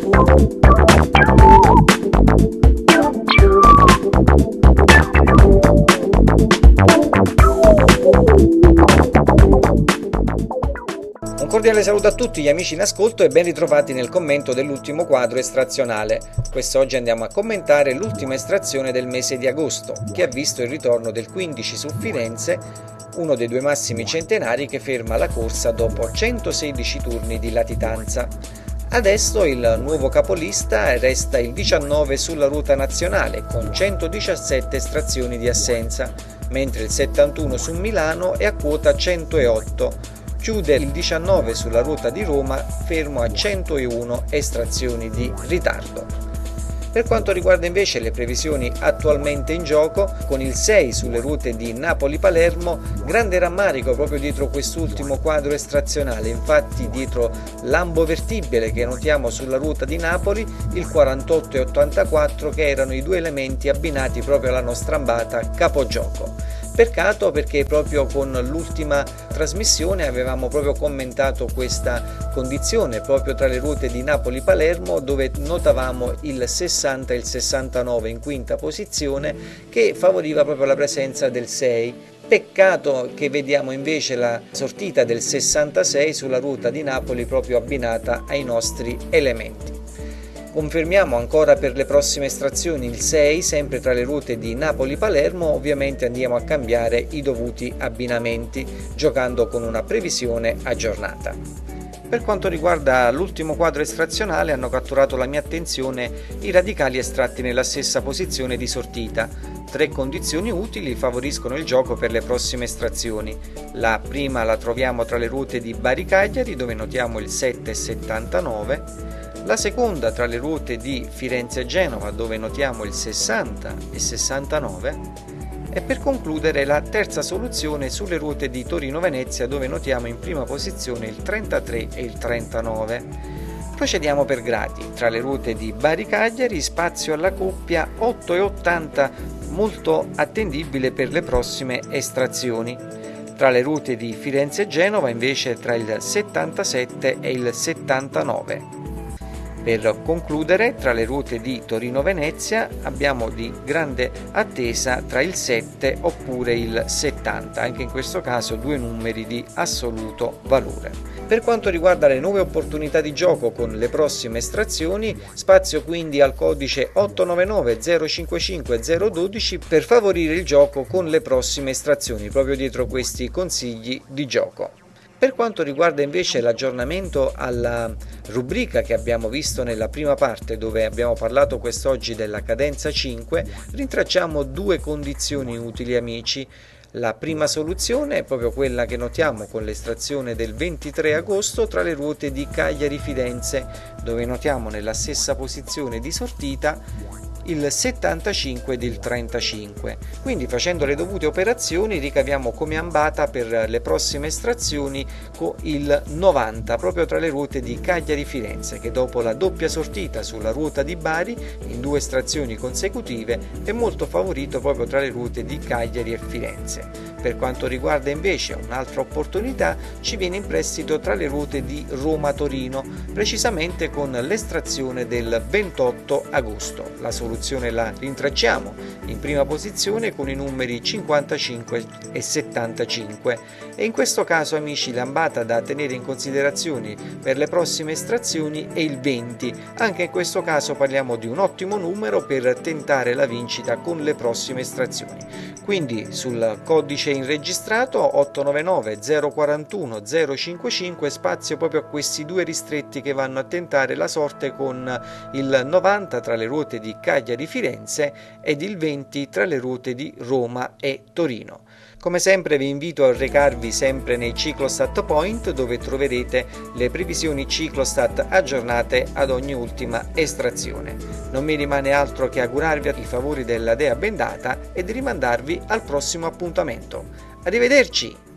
Un cordiale saluto a tutti gli amici in ascolto e ben ritrovati nel commento dell'ultimo quadro estrazionale. Quest'oggi andiamo a commentare l'ultima estrazione del mese di agosto, che ha visto il ritorno del 15 su Firenze, uno dei due massimi centenari che ferma la corsa dopo 116 turni di latitanza. Adesso il nuovo capolista resta il 19 sulla ruta nazionale con 117 estrazioni di assenza, mentre il 71 su Milano è a quota 108. Chiude il 19 sulla ruta di Roma, fermo a 101 estrazioni di ritardo. Per quanto riguarda invece le previsioni attualmente in gioco, con il 6 sulle route di Napoli-Palermo, grande rammarico proprio dietro quest'ultimo quadro estrazionale, infatti dietro l'ambo vertibile che notiamo sulla ruta di Napoli, il 48 e 84 che erano i due elementi abbinati proprio alla nostra ambata capogioco. Peccato perché proprio con l'ultima trasmissione avevamo proprio commentato questa condizione proprio tra le route di Napoli-Palermo, dove notavamo il 60 e il 69 in quinta posizione che favoriva proprio la presenza del 6. Peccato che vediamo invece la sortita del 66 sulla ruta di Napoli proprio abbinata ai nostri elementi. Confermiamo ancora per le prossime estrazioni il 6, sempre tra le route di Napoli-Palermo, ovviamente andiamo a cambiare i dovuti abbinamenti, giocando con una previsione aggiornata. Per quanto riguarda l'ultimo quadro estrazionale hanno catturato la mia attenzione i radicali estratti nella stessa posizione di sortita. Tre condizioni utili favoriscono il gioco per le prossime estrazioni. La prima la troviamo tra le route di Bari-Cagliari, dove notiamo il 7 e 79. La seconda tra le ruote di Firenze e Genova, dove notiamo il 60 e 69, e per concludere la terza soluzione sulle ruote di Torino-Venezia, dove notiamo in prima posizione il 33 e il 39. Procediamo per gradi. Tra le ruote di Bari-Cagliari spazio alla coppia 8 e 80, molto attendibile per le prossime estrazioni. Tra le ruote di Firenze e Genova invece tra il 77 e il 79. Per concludere, tra le route di Torino-Venezia abbiamo di grande attesa tra il 7 oppure il 70, anche in questo caso due numeri di assoluto valore. Per quanto riguarda le nuove opportunità di gioco con le prossime estrazioni, spazio quindi al codice 899 055 012 per favorire il gioco con le prossime estrazioni, proprio dietro questi consigli di gioco. Per quanto riguarda invece l'aggiornamento alla rubrica che abbiamo visto nella prima parte, dove abbiamo parlato quest'oggi della cadenza 5, rintracciamo due condizioni utili amici. La prima soluzione è proprio quella che notiamo con l'estrazione del 23 agosto tra le ruote di Cagliari-Firenze, dove notiamo nella stessa posizione di sortita il 75 ed il 35. Quindi facendo le dovute operazioni ricaviamo come ambata per le prossime estrazioni con il 90 proprio tra le ruote di Cagliari-Firenze, che dopo la doppia sortita sulla ruota di Bari in due estrazioni consecutive è molto favorito proprio tra le ruote di Cagliari e Firenze. Per quanto riguarda invece un'altra opportunità, ci viene in prestito tra le ruote di Roma-Torino, precisamente con l'estrazione del 28 agosto. La soluzione la rintracciamo in prima posizione con i numeri 55 e 75 e in questo caso amici l'ambata da tenere in considerazione per le prossime estrazioni è il 20, anche in questo caso parliamo di un ottimo numero per tentare la vincita con le prossime estrazioni. Quindi sul codice registrato 899 041 055 spazio proprio a questi due ristretti che vanno a tentare la sorte con il 90 tra le ruote di Cagliari-Firenze ed il 20 tra le ruote di Roma e Torino. Come sempre vi invito a recarvi sempre nei Ciclostat Point, dove troverete le previsioni Ciclostat aggiornate ad ogni ultima estrazione. Non mi rimane altro che augurarvi i favori della dea bendata e di rimandarvi al prossimo appuntamento. Arrivederci!